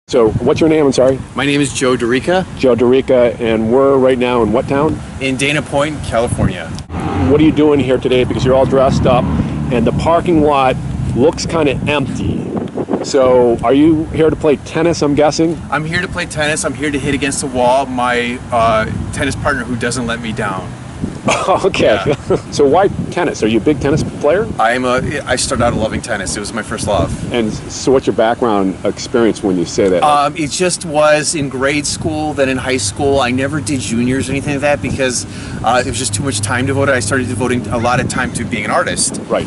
So, what's your name? I'm sorry. My name is Joe Dorica. Joe Dorica, and we're right now in what town? In Dana Point, California. What are you doing here today? Because you're all dressed up, and the parking lot looks kind of empty. So, are you here to play tennis, I'm guessing? I'm here to play tennis. I'm here to hit against the wall. My tennis partner who doesn't let me down. Okay. Yeah. So why tennis? Are you a big tennis player? I started out loving tennis. It was my first love. And so what's your background experience when you say that? It just was in grade school, then in high school. I never did juniors or anything like that because it was just too much time devoted. I started devoting a lot of time to being an artist. Right.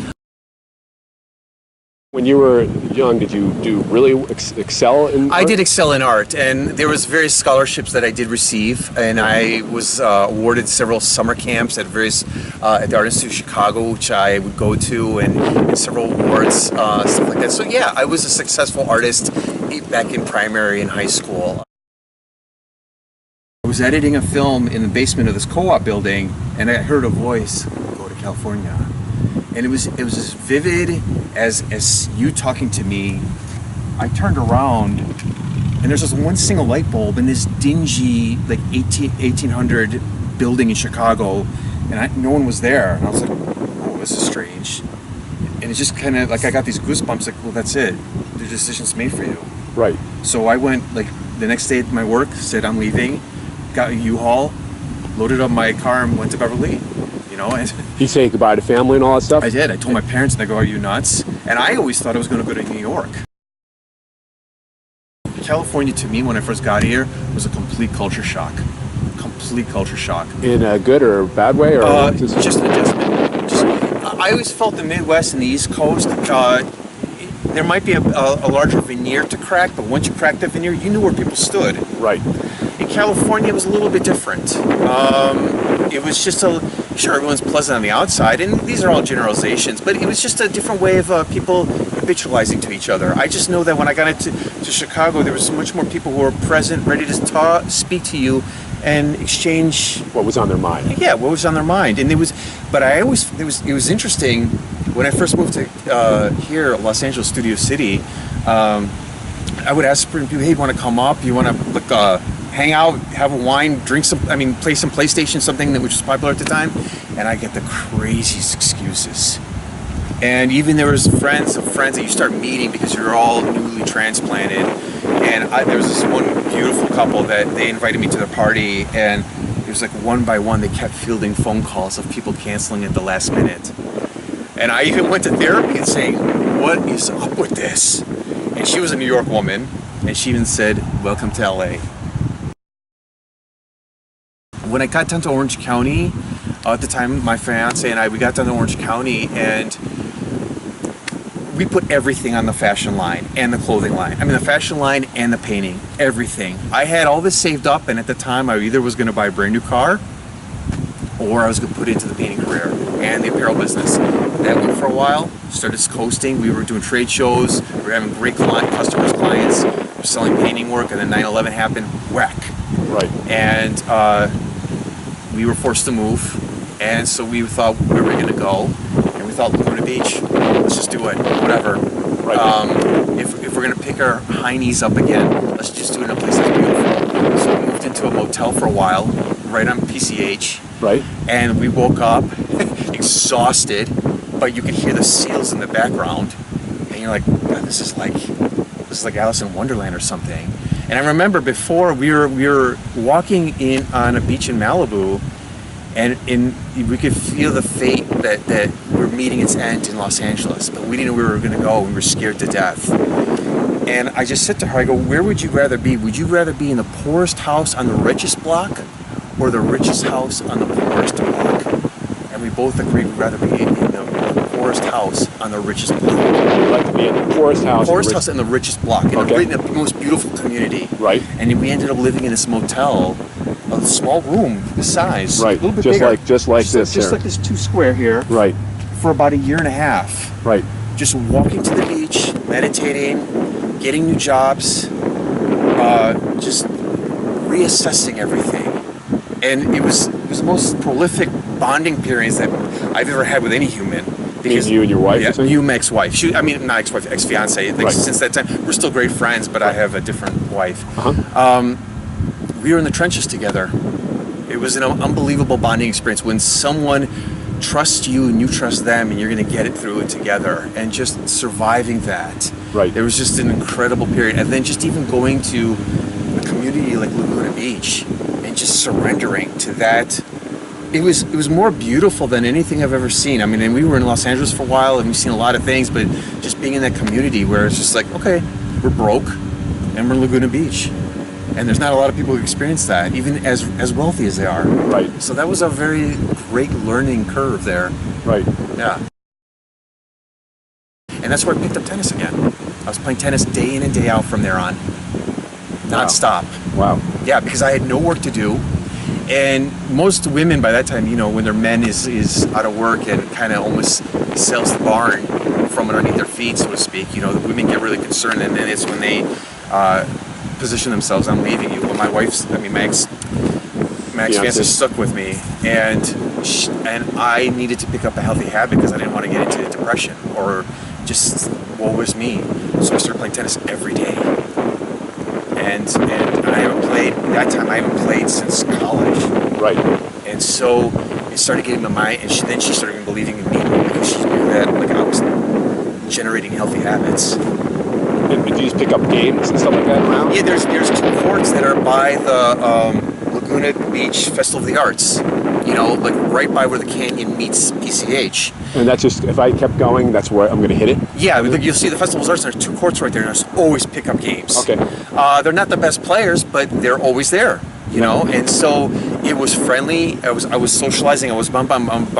When you were young, did you really excel in art? I did excel in art, and there was various scholarships that I did receive, and I was awarded several summer camps at various at the Art Institute of Chicago, which I would go to, and several awards, stuff like that. So yeah, I was a successful artist back in primary and high school. I was editing a film in the basement of this co-op building, and I heard a voice, "Go to California." And it was as vivid as you talking to me. I turned around, and there's this one single light bulb in this dingy, like 1800 building in Chicago, and no one was there. And I was like, "Oh, this is strange." And it's just kind of like I got these goosebumps. Like, well, that's it. The decision's made for you. Right. So I went like the next day at my work, said I'm leaving, got a U-Haul, loaded up my car, and went to Beverly. You know, and you say goodbye to family and all that stuff? I did. I told my parents, and they go, "Are you nuts?" And I always thought I was going to go to New York. California, to me, when I first got here, was a complete culture shock. Complete culture shock. In a good or bad way, or just an adjustment. I always felt the Midwest and the East Coast. There might be a larger veneer to crack, but once you cracked that veneer, you knew where people stood. Right. In California, it was a little bit different. It was just sure, everyone's pleasant on the outside, and these are all generalizations, but it was just a different way of people habitualizing to each other. I just know that when I got into Chicago, there was so much more people who were present, ready to speak to you, and exchange what was on their mind. Yeah, what was on their mind, and it was interesting when I first moved to here, Los Angeles, Studio City. I would ask people, "Hey, you want to come up? You want to hang out, have a wine, play some PlayStation, something which was popular at the time?" And I get the craziest excuses. And even there was friends of friends that you start meeting because you're all newly transplanted. And there was this one beautiful couple that they invited me to their party, and it was like one by one they kept fielding phone calls of people canceling at the last minute. And I even went to therapy and saying, "What is up with this?" And she was a New York woman, and she even said, "Welcome to LA." When I got down to Orange County, at the time, my fiance and we got down to Orange County, and we put everything on the fashion line and the clothing line. I mean, the fashion line and the painting, everything. I had all this saved up, and at the time, I either was going to buy a brand new car, or I was going to put it into the painting career and the apparel business. That went for a while, started coasting. We were doing trade shows. We were having great customers, clients. We were selling painting work, and then 9/11 happened, whack. Right. And we were forced to move, and so we thought, where were we going to go? And we thought, Laguna Beach, let's just do it, whatever. Right. If we're going to pick our high knees up again, let's just do it in a place that's beautiful. So we moved into a motel for a while, right on PCH. Right. And we woke up exhausted, but you could hear the seals in the background, and you're like, God, this is like Alice in Wonderland or something. And I remember before we were walking in on a beach in Malibu, and we could feel the fate that we're meeting its end in Los Angeles, but we didn't know where we were going to go. We were scared to death. And I just said to her, I go, "Where would you rather be? Would you rather be in the poorest house on the richest block, or the richest house on the poorest block?" And we both agreed we'd rather be in the poorest house on the richest block. You'd like to be in the poorest house. Poorest house in the richest block, in the most beautiful community. Right. And we ended up living in this motel, a small room, this size, right, a little bit just bigger. just like this 2 square here. Right. For about a year and a half. Right. Just walking to the beach, meditating, getting new jobs, just reassessing everything. And it was the most prolific bonding periods that I've ever had with any human. Because you and your wife? Yeah, you, my ex-wife. I mean, not ex-wife, ex-fiance. Like, Right. Since that time, we're still great friends, but I have a different wife. Uh-huh. We were in the trenches together. It was an unbelievable bonding experience when someone trusts you and you trust them, and you're going to get it through it together. And just surviving that. Right. It was just an incredible period. And then just even going to a community like Laguna Beach and just surrendering to that. It was more beautiful than anything I've ever seen. I mean, and we were in Los Angeles for a while, and we've seen a lot of things, but just being in that community where it's just like, okay, we're broke, and we're in Laguna Beach, and there's not a lot of people who experience that, even as wealthy as they are. Right. So that was a very great learning curve there. Right. Yeah. And that's where I picked up tennis again. I was playing tennis day in and day out from there on, nonstop. Wow. Yeah, because I had no work to do. And most women by that time, you know, when their men is out of work and kind of almost sells the barn from underneath their feet, so to speak, you know, the women get really concerned, and then it's when they position themselves, I'm leaving you. Well, my ex-fiance stuck with me, and I needed to pick up a healthy habit because I didn't want to get into depression or just woe is me. So I started playing tennis every day. And I haven't played, that time I haven't played since college. Right. And so it started getting in my mind, and then she started believing in me because she knew that like I was generating healthy habits. And do you just pick up games and stuff like that around? Yeah, there's 2 courts that are by the Laguna Beach Festival of the Arts. You know, like right by where the canyon meets PCH. And that's just, if I kept going, that's where I'm going to hit it? Yeah, you'll see the Festival of Arts, and there's 2 courts right there, and there's always pickup games. Okay. They're not the best players, but they're always there, you know? And so it was friendly. I was socializing. I was by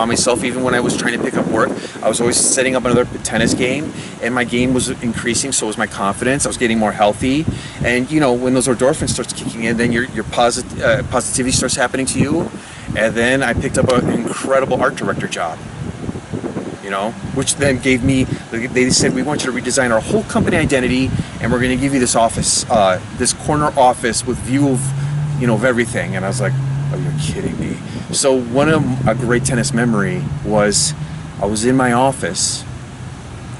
myself even when I was trying to pick up work. I was always setting up another tennis game, and my game was increasing, so was my confidence. I was getting more healthy. And, you know, when those endorphins starts kicking in, then your positivity starts happening to you. And then I picked up an incredible art director job. You know, which then gave me, they said, we want you to redesign our whole company identity, and we're going to give you this office, this corner office with view of, you know, of everything. And I was like, oh, you're kidding me. So a great tennis memory was, I was in my office,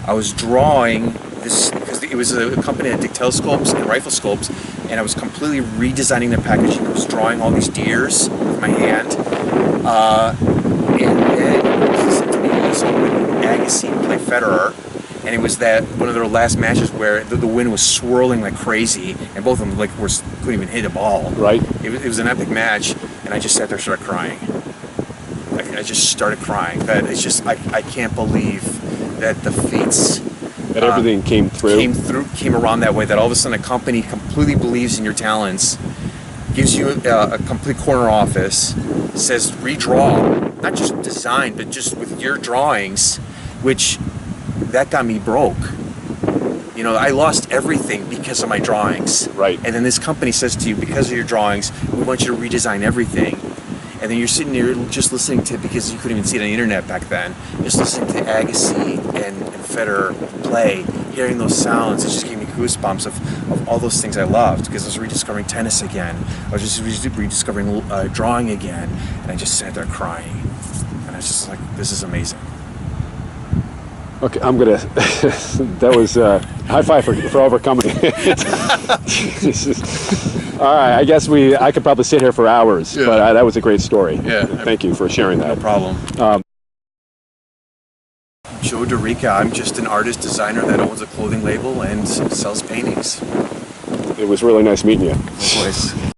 I was drawing this, because it was a company that did telescopes and rifle scopes, and I was completely redesigning the packaging. I was drawing all these deers with my hand, and then Agassi play Federer, and it was that one of their last matches where the wind was swirling like crazy, and both of them couldn't even hit a ball. Right. It was an epic match, and I just sat there and started crying. I just started crying. That it's just I can't believe that the feats That everything came through. Came around that way. That all of a sudden a company completely believes in your talents, gives you a complete corner office, says redraw, not just design, but just with your drawings, which that got me broke. You know, I lost everything because of my drawings. Right. And then this company says to you, because of your drawings, we want you to redesign everything. And then you're sitting there just listening to, because you couldn't even see it on the internet back then, just listening to Agassi and Federer play, hearing those sounds, it just gave me goosebumps of all those things I loved, because I was rediscovering tennis again. I was just rediscovering drawing again, and I just sat there crying. And I was just like, this is amazing. Okay, I'm gonna. That was high five for overcoming. All right, I guess I could probably sit here for hours, Yeah. but that was a great story. Yeah. Thank you for sharing that. No problem. Joe DeRica. I'm just an artist designer that owns a clothing label and sells paintings. It was really nice meeting you. Likewise.